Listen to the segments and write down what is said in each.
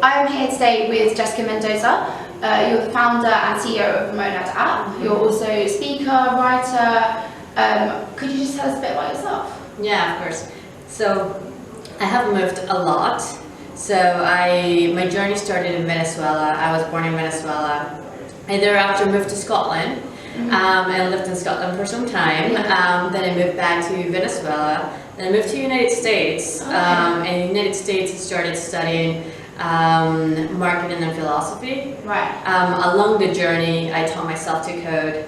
I'm here today with Jessica Mendoza. You're the founder and CEO of the Monad app. You're also a speaker, writer. Could you just tell us a bit about yourself? Yeah, of course. So I have moved a lot. So my journey started in Venezuela. I was born in Venezuela. I thereafter moved to Scotland. I lived in Scotland for some time. Then I moved back to Venezuela. Then I moved to the United States. And in the United States, I started studying marketing and philosophy. Right. Along the journey, I taught myself to code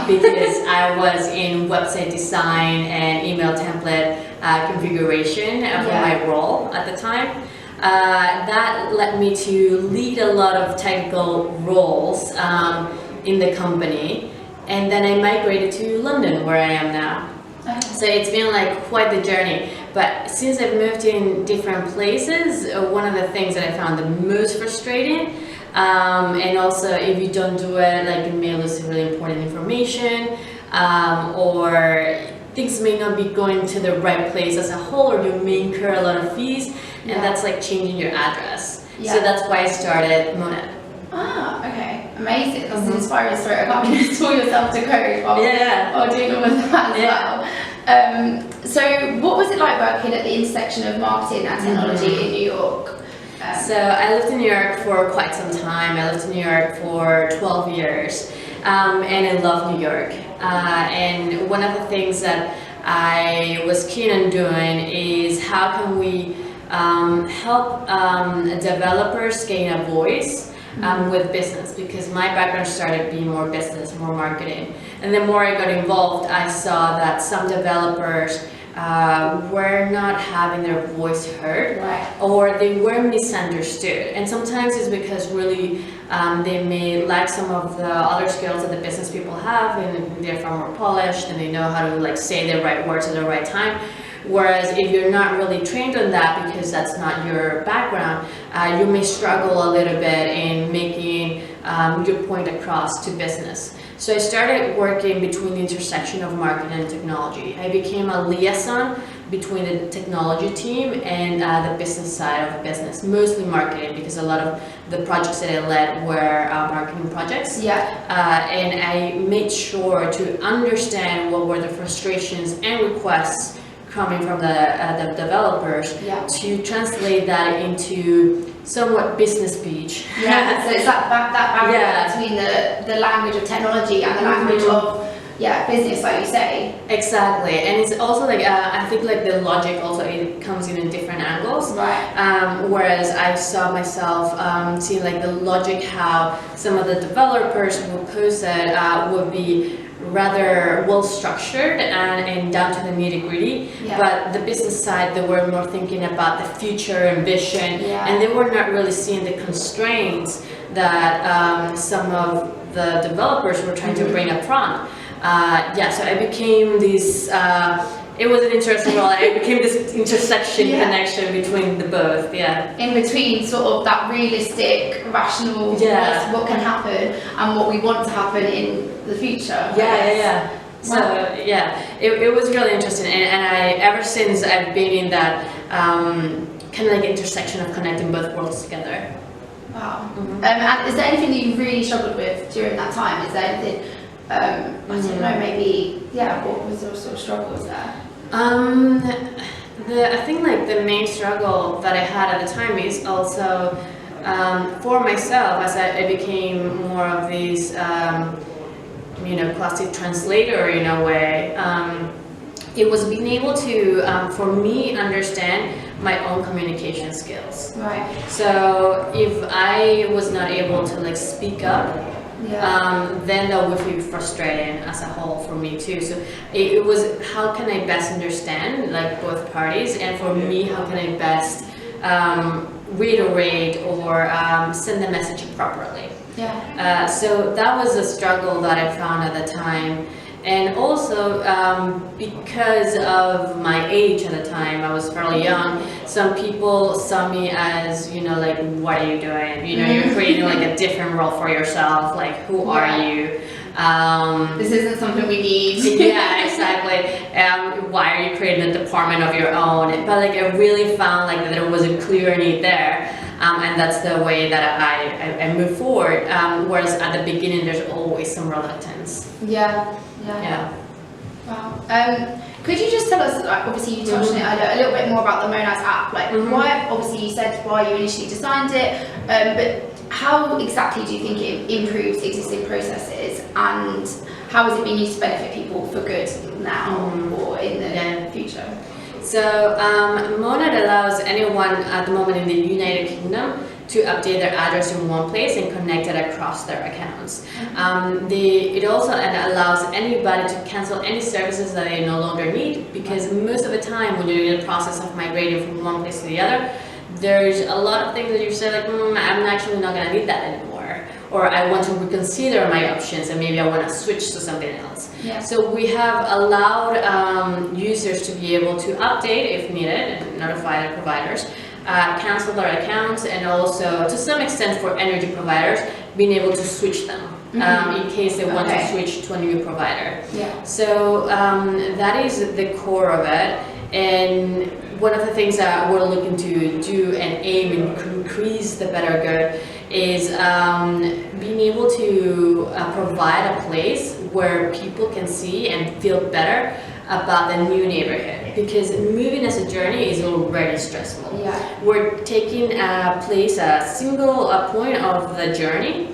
because I was in website design and email template configuration for my role at the time. That led me to lead a lot of technical roles in the company, and then I migrated to London, where I am now. So it's been like quite the journey. But since I've moved in different places, one of the things that I found the most frustrating, and also if you don't do it, like you may lose really important information, or things may not be going to the right place as a whole, or you may incur a lot of fees, and that's like changing your address. So that's why I started Monad. Ah, okay. Amazing. That's an inspiring story. I can't believe you taught yourself to code while doing all of that as well. So what was it like working at the intersection of marketing and technology in New York? So I lived in New York for quite some time. I lived in New York for 12 years, and I love New York. And one of the things that I was keen on doing is how can we help developers gain a voice with business, because my background started being more business, more marketing. And the more I got involved, I saw that some developers were not having their voice heard, or they were misunderstood. And sometimes it's because really they may lack some of the other skills that the business people have, and they're far more polished and they know how to like say the right words at the right time. Whereas if you're not really trained on that, because that's not your background, you may struggle a little bit in making your point across to business. So I started working between the intersection of marketing and technology. I became a liaison between the technology team and the business side of the business, mostly marketing, because a lot of the projects that I led were marketing projects. And I made sure to understand what were the frustrations and requests coming from the developers, to translate that into somewhat business speech. So it's that barrier between the language of technology and the language of business, like you say. Exactly, and it's also like I think like the logic also it comes in different angles. Whereas I saw myself seeing like the logic how some of the developers would post it would be rather well structured and down to the nitty-gritty, but the business side, they were more thinking about the future ambition, and they were not really seeing the constraints that some of the developers were trying to bring up front. So I became this it was an interesting role. I became this intersection connection between the both. In between sort of that realistic, rational, what can happen and what we want to happen in the future. So it was really interesting, and I ever since I've been in that kind of like intersection of connecting both worlds together. Wow. And is there anything that you really struggled with during that time? Is there anything I don't know, maybe what was your sort of struggles there? I think like the main struggle that I had at the time is also for myself, as I became more of this classic translator in a way. It was being able to, for me, understand my own communication skills. So if I was not able to like speak up, then that would be frustrating as a whole for me too. So it was how can I best understand like both parties, and for me how can I best reiterate or send the message properly. So that was a struggle that I found at the time. And also because of my age at the time, I was fairly young, some people saw me as, like, what are you doing? You're creating like a different role for yourself, like, who are you? This isn't something we need. Yeah, exactly. Why are you creating a department of your own? But like I really found like that there was a clear need there. and that's the way that I move forward. Whereas at the beginning, there's always some reluctance. Yeah. Wow. Could you just tell us, like, obviously you touched on it earlier, a little bit more about the Monads app? Like, why? Obviously, you said why you initially designed it, but how exactly do you think it improves existing processes, and how is it being used to benefit people for good now or in the future? So Monad allows anyone at the moment in the United Kingdom to update their address in one place and connect it across their accounts. It also allows anybody to cancel any services that they no longer need, because most of the time when you're in the process of migrating from one place to the other, there's a lot of things that you say like, I'm actually not going to need that anymore, or I want to reconsider my options and maybe I want to switch to something else. Yeah. So we have allowed users to be able to update if needed and notify their providers, cancel their accounts, and also to some extent for energy providers being able to switch them in case they want to switch to a new provider. Yeah. So that is the core of it, and one of the things that we're looking to do and aim and increase the better good is being able to provide a place where people can see and feel better about the new neighborhood, because moving as a journey is already stressful. Yeah. We're taking a single point of the journey,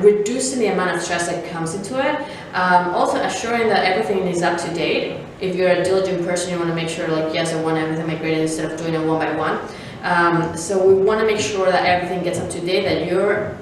reducing the amount of stress that comes into it, also assuring that everything is up to date. If you're a diligent person, you want to make sure, like, yes, I want everything migrated instead of doing it one by one. So we want to make sure that everything gets up to date, that your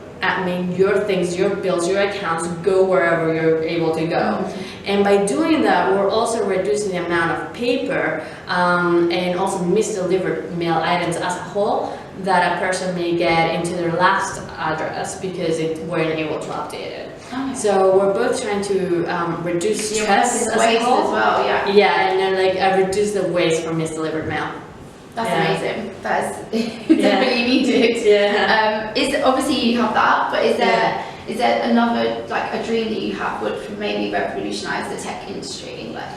things, your bills, your accounts go wherever you're able to go. And by doing that, we're also reducing the amount of paper and also misdelivered mail items as a whole that a person may get into their last address because it weren't able to update it. So we're both trying to reduce stress as waste a whole. as well. Yeah. Yeah, and then reduce the waste from misdelivered mail. That's amazing. That's definitely needed. Yeah. Is obviously you have that, but is there another, like, a dream that you have would maybe revolutionize the tech industry? Like,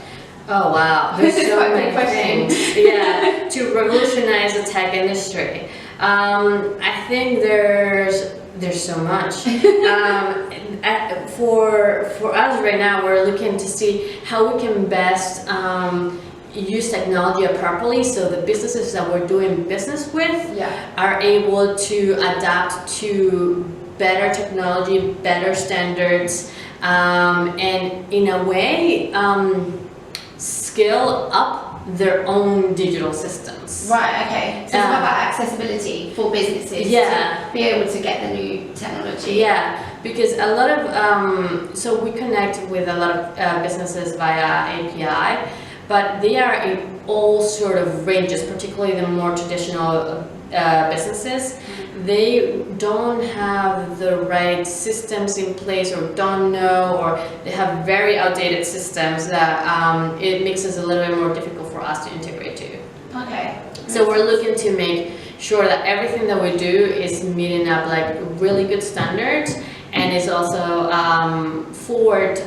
oh wow, there's so quite a many big question. things. Yeah, to revolutionize the tech industry. I think there's so much. For us right now, we're looking to see how we can best use technology properly, so the businesses that we're doing business with are able to adapt to better technology, better standards, and in a way scale up their own digital systems. Right, okay. So it's about that accessibility for businesses to be able to get the new technology. Yeah, because a lot of, so we connect with a lot of businesses via API, but they are in all sort of ranges, particularly the more traditional businesses. They don't have the right systems in place, or don't know, or they have very outdated systems that it makes it a little bit more difficult for us to integrate to. Okay. So we're looking to make sure that everything that we do is meeting up like really good standards, and is also forward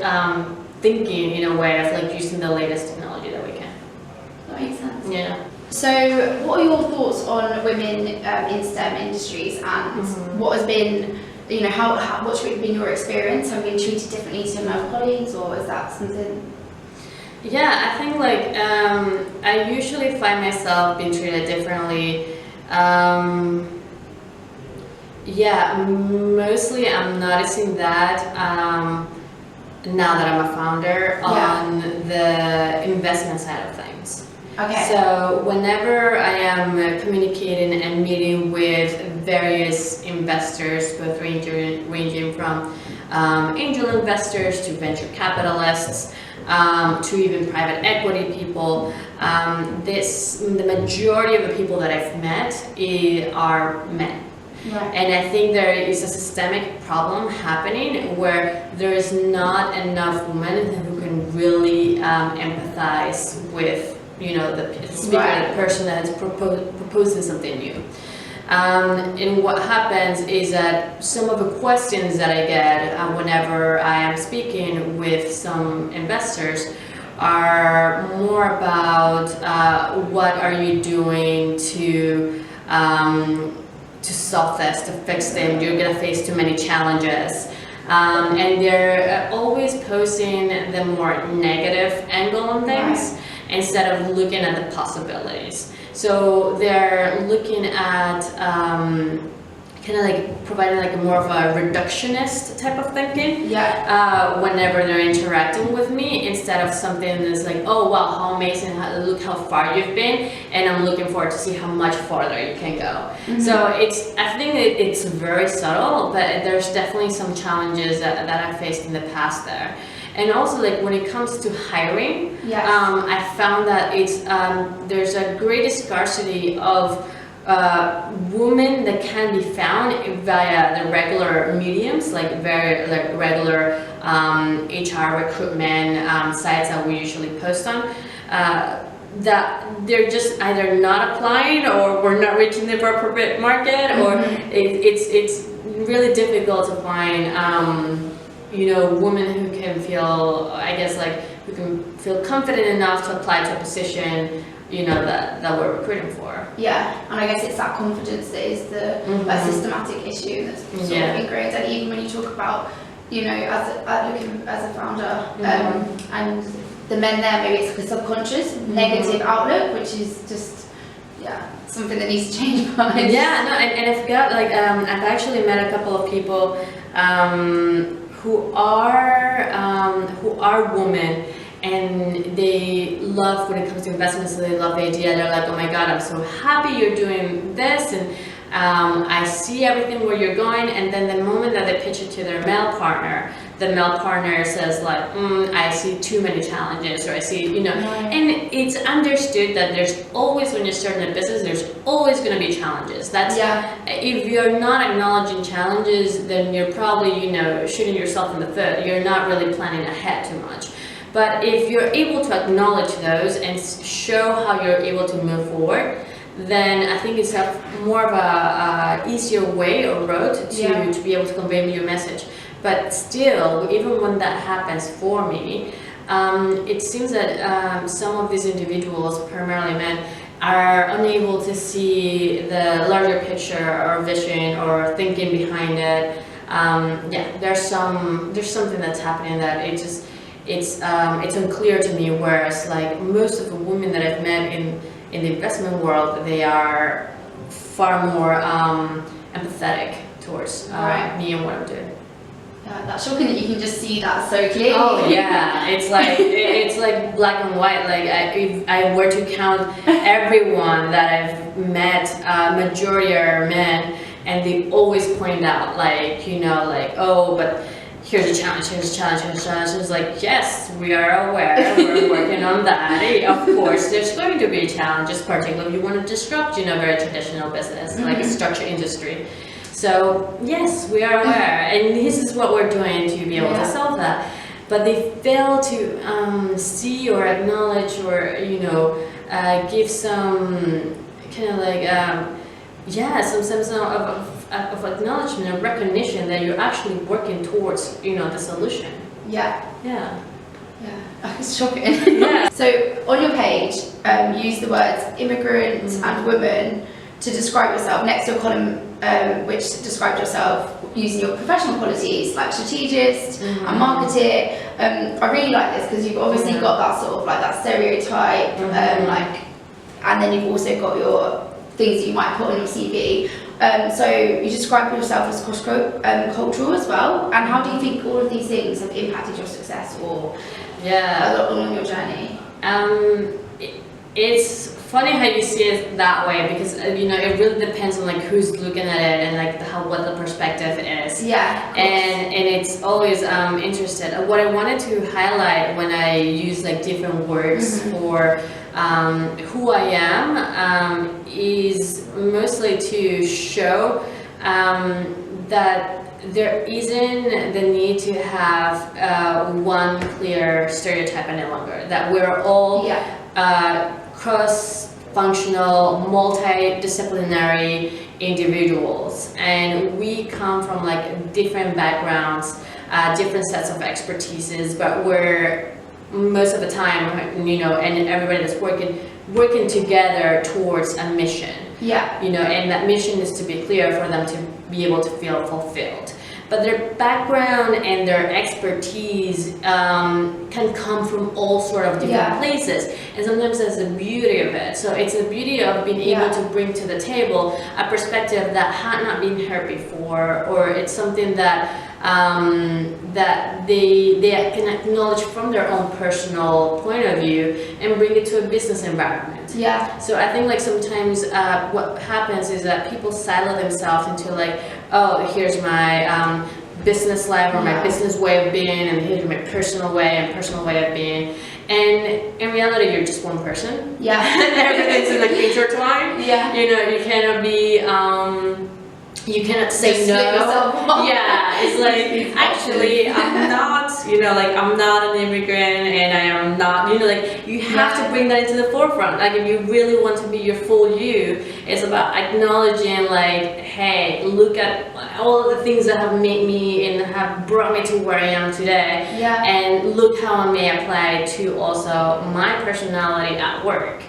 thinking in a way of like using the latest technology that we can. That makes sense. Yeah. So what are your thoughts on women in STEM industries, and what has been, you know, what's been your experience? Have you been treated differently to male colleagues, or is that something? Yeah, I think like I usually find myself being treated differently. Yeah, mostly I'm noticing that now that I'm a founder on the investment side of things. Okay. So whenever I am communicating and meeting with various investors, both ranging from angel investors to venture capitalists, to even private equity people, the majority of the people that I've met are men. Right. And I think there is a systemic problem happening where there is not enough women who can really empathize with, you know, the speaker, the person that is proposing something new. And what happens is that some of the questions that I get whenever I am speaking with some investors are more about what are you doing to to solve this, to fix them. You're gonna face too many challenges. And they're always posting the more negative angle on things instead of looking at the possibilities. So they're looking at kind of like providing like more of a reductionist type of thinking whenever they're interacting with me, instead of something that's like, oh wow, how amazing, look how far you've been, and I'm looking forward to see how much farther you can go. So I think it's very subtle, but there's definitely some challenges that I faced in the past there. And also, like when it comes to hiring, I found that it's there's a great scarcity of women that can be found via the regular mediums, like regular HR recruitment sites that we usually post on. That they're just either not applying, or we're not reaching the appropriate market, or it's really difficult to find women who can feel, I guess, like who can feel confident enough to apply to a position that we're recruiting for. Yeah, and I guess it's that confidence that is the systematic issue that's sort of ingrained. And even when you talk about, looking as a founder, and the men there, maybe it's like a subconscious negative outlook, which is just something that needs to change. And I've got like I've actually met a couple of people who are women. And they love, when it comes to investments, they love the idea. They're like, oh my God, I'm so happy you're doing this, and I see everything where you're going. And then the moment that they pitch it to their male partner, the male partner says like, I see too many challenges, or I see, and it's understood that there's always, when you're starting a business, there's always going to be challenges. That's if you're not acknowledging challenges, then you're probably, shooting yourself in the foot. You're not really planning ahead too much. But if you're able to acknowledge those and show how you're able to move forward, then I think it's more of a easier way or road to be able to convey your message. But still, even when that happens for me, it seems that some of these individuals, primarily men, are unable to see the larger picture or vision or thinking behind it. There's something that's happening that it's unclear to me. Whereas like most of the women that I've met in the investment world, they are far more empathetic towards me and what I'm doing. Yeah, that's shocking that you can just see that so clearly. Oh yeah, it's like black and white. Like if I were to count everyone that I've met, majority are men, and they always point out oh, but here's a challenge, here's a challenge, here's a challenge. It's like, yes, we are aware, we're working on that. Of course, there's going to be challenges, particularly if you want to disrupt, very traditional business, like a structured industry. So, yes, we are aware, and this is what we're doing to be able to solve that. But they fail to see or acknowledge or, give some kind of like, some sense of acknowledgement and recognition that you're actually working towards, the solution. Yeah. It's shocking. So on your page, use the words immigrant and woman to describe yourself next to a column which described yourself using your professional qualities like strategist and marketer. I really like this because you've obviously got that sort of like that stereotype, and then you've also got your things that you might put on your CV. So you describe yourself as cross-cultural as well. And how do you think all of these things have impacted your success or along your journey? It's funny how you see it that way, because it really depends on like who's looking at it and like what the perspective is. And it's always interesting. What I wanted to highlight when I use like different words for who I am is mostly to show that there isn't the need to have one clear stereotype any longer. That we're all cross-functional, multidisciplinary individuals, and we come from like different backgrounds, different sets of expertises, but we're most of the time, and everybody that's working together towards a mission. Yeah. You know, and that mission is to be clear for them to be able to feel fulfilled. But their background and their expertise can come from all sort of different places, and sometimes that's the beauty of it. So it's the beauty of being able to bring to the table a perspective that had not been heard before, or it's something that that they can acknowledge from their own personal point of view and bring it to a business environment. Yeah. So I think like sometimes what happens is that people silo themselves into like, oh, here's my business life or my business way of being, and here's my personal way and personal way of being. And in reality, you're just one person. Yeah. Everything's like intertwined. Yeah. You know, you cannot be. You cannot say no. Yeah, it's like, actually, I'm not, you know, like, I'm not an immigrant and I am not, you know, like, you have to bring that into the forefront. Like, if you really want to be your full you, it's about acknowledging, like, hey, look at all of the things that have made me and have brought me to where I am today. Yeah. And look how I may apply to also my personality at work.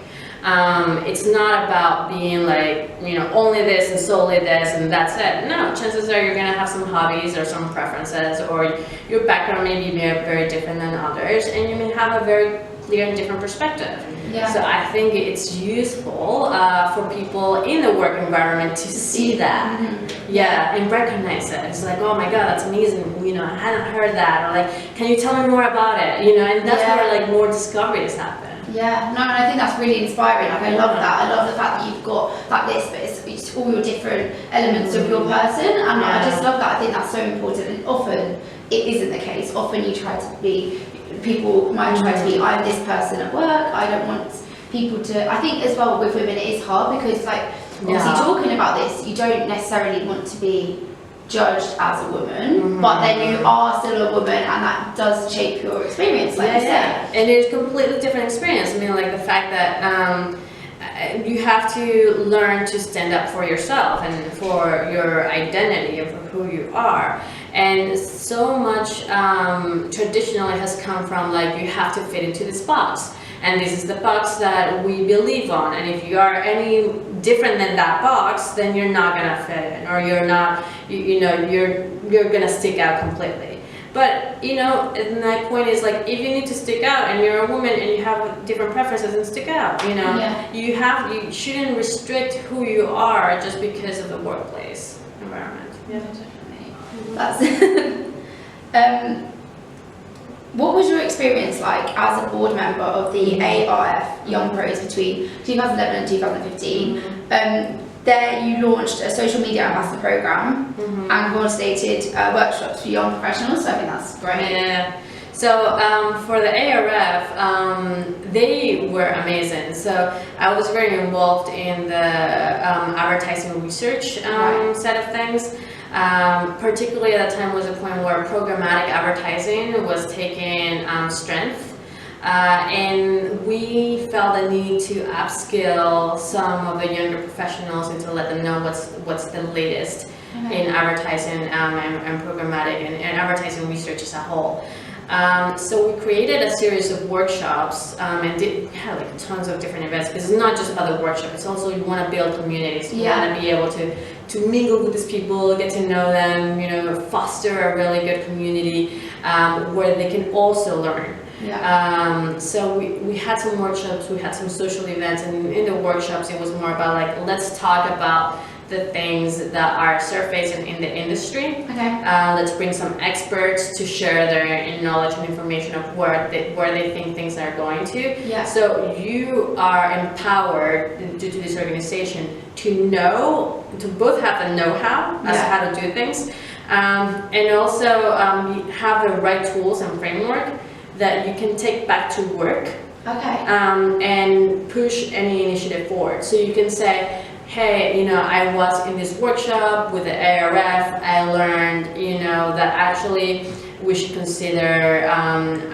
It's not about being like, you know, only this and solely this and that's it. No, chances are you're gonna have some hobbies or some preferences, or your background may be very different than others, and you may have a very clear and different perspective. Yeah. So I think it's useful for people in the work environment to see that. Yeah, and recognize it. It's like, oh my God, that's amazing. You know, I hadn't heard that. Or like, can you tell me more about it? You know, and that's where like more discoveries happen. Yeah, no, and I think that's really inspiring. Like, I love that. I love the fact that you've got like this, but it's all your different elements of your person, and I just love that. I think that's so important. And often it isn't the case. Often you try to be, people might try to be, I'm this person at work. I don't want people to. I think as well with women it is hard because like obviously talking about this, you don't necessarily want to be judged as a woman, but then you are still a woman, and that does shape your experience, like you said. And it's a completely different experience. I mean, like the fact that you have to learn to stand up for yourself and for your identity and for who you are. And so much traditionally has come from like, you have to fit into this box. And this is the box that we believe on. And if you are any different than that box, then you're not gonna fit in, or you're not, you know, you're gonna stick out completely. But you know, and my point is like, if you need to stick out and you're a woman and you have different preferences, then stick out. You know, you shouldn't restrict who you are just because of the workplace environment. Yeah, definitely. That's what was your experience like as a board member of the ARF Young Pros between 2011 and 2015? There you launched a social media ambassador program and coordinated workshops for young professionals, so I think that's great. Yeah. So for the ARF, they were amazing. So I was very involved in the advertising research side of things. Particularly at that time was a point where programmatic advertising was taking strength. And we felt the need to upskill some of the younger professionals and to let them know what's the latest in advertising and programmatic and advertising research as a whole. So we created a series of workshops and had like tons of different events, because it's not just about the workshop, it's also you want to build communities, you want to be able to mingle with these people, get to know them, you know, foster a really good community where they can also learn. So we had some workshops, we had some social events, and in the workshops it was more about like, let's talk about the things that are surfacing in the industry. Let's bring some experts to share their knowledge and information of where they think things are going to. So you are empowered due to this organization to both have the know-how as to how to do things, and also have the right tools and framework that you can take back to work and push any initiative forward. So you can say, hey, you know, I was in this workshop with the ARF, I learned, you know, that actually we should consider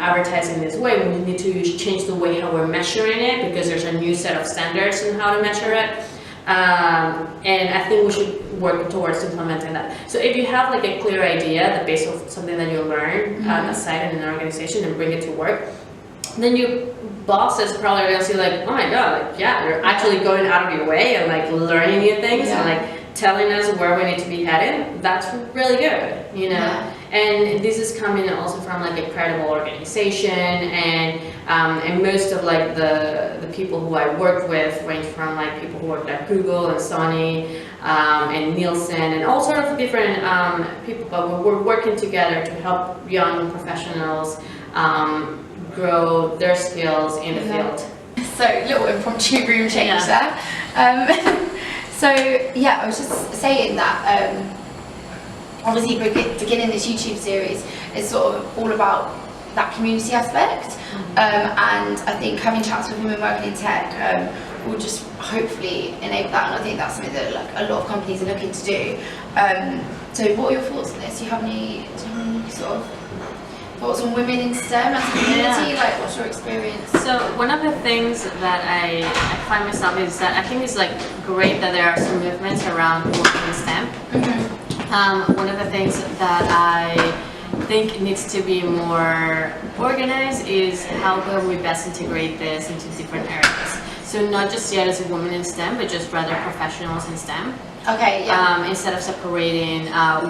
advertising this way. We need to change the way how we're measuring it, because there's a new set of standards on how to measure it. And I think we should work towards implementing that. So if you have like a clear idea, the base of something that you learn aside in an organization and bring it to work, then your bosses probably are gonna see like, oh my god, like, yeah, you're actually going out of your way and like learning new things and like telling us where we need to be headed. That's really good, you know. Yeah. And this is coming also from like a credible organization, and most of like the people who I work with range from like people who worked at Google and Sony and Nielsen and all sort of different people, but we're working together to help young professionals grow their skills in the field. So little impromptu room change there. So yeah, I was just saying that obviously beginning this YouTube series is sort of all about that community aspect, and I think having chats with women working in tech will just hopefully enable that, and I think that's something that like a lot of companies are looking to do. So what are your thoughts on this? Do you have any sort of thoughts on women in STEM as a community? Like, what's your experience? So one of the things that I find myself is that I think it's like great that there are some movements around women in STEM. One of the things that I think needs to be more organized is how can we best integrate this into different areas. So not just yet as a woman in STEM, but just rather professionals in STEM. Okay, yeah. Instead of separating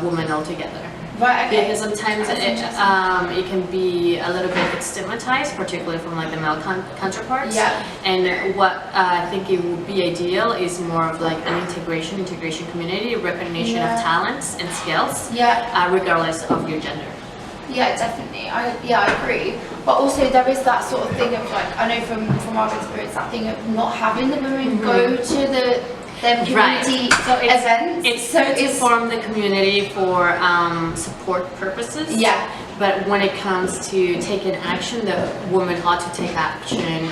women altogether. Right, okay. Because sometimes it can be a little bit stigmatized, particularly from like the male counterparts. Yeah. And what I think it would be ideal is more of like an integration community, recognition of talents and skills, regardless of your gender. Yeah, definitely. I agree. But also there is that sort of thing of like, I know from our experience, that thing of not having the women go to their community events. It's so to form the community for support purposes. Yeah. But when it comes to taking action, the women ought to take action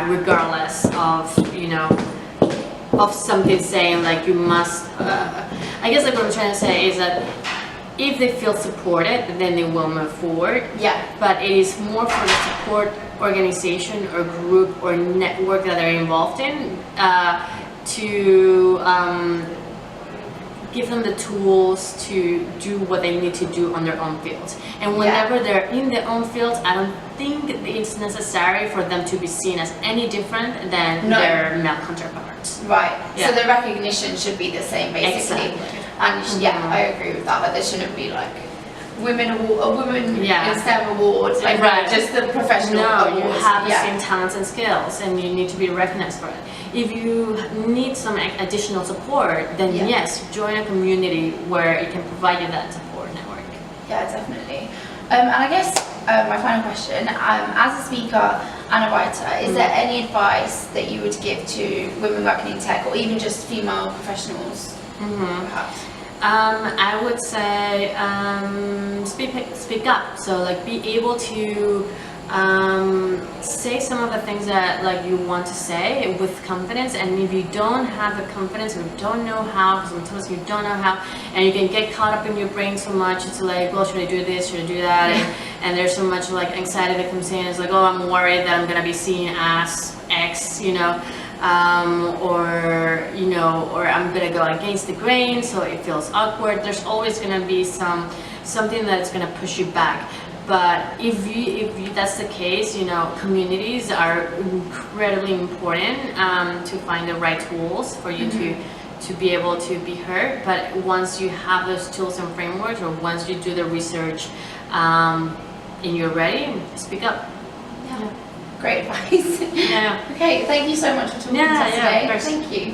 regardless of, you know, of something saying like you must. I guess like what I'm trying to say is that if they feel supported, then they will move forward. Yeah. But it is more for the support organization or group or network that they're involved in to give them the tools to do what they need to do on their own fields. And whenever they're in their own fields, I don't think it's necessary for them to be seen as any different than their male counterparts. Right. So the recognition should be the same, basically. Exactly. And I agree with that. Like there shouldn't be like a women in STEM awards, like just the professional awards. You have the same talents and skills, and you need to be recognized for it. If you need some additional support, then yes, join a community where it can provide you that support network. Yeah, definitely. And I guess my final question, as a speaker and a writer, is there any advice that you would give to women working in tech, or even just female professionals, perhaps? I would say speak up. So like be able to say some of the things that like you want to say with confidence, and if you don't have the confidence or don't know how, sometimes you don't know how, and you can get caught up in your brain so much, it's like, well, should I do this, should I do that, and there's so much like anxiety that comes in. It's like, oh, I'm worried that I'm gonna be seen as X, you know, or I'm gonna go against the grain, so it feels awkward. There's always gonna be something that's gonna push you back. But if that's the case, you know, communities are incredibly important to find the right tools for you to be able to be heard. But once you have those tools and frameworks, or once you do the research and you're ready, speak up. Yeah. Great advice. Yeah. Okay, thank you so much for talking to us today. Thank you.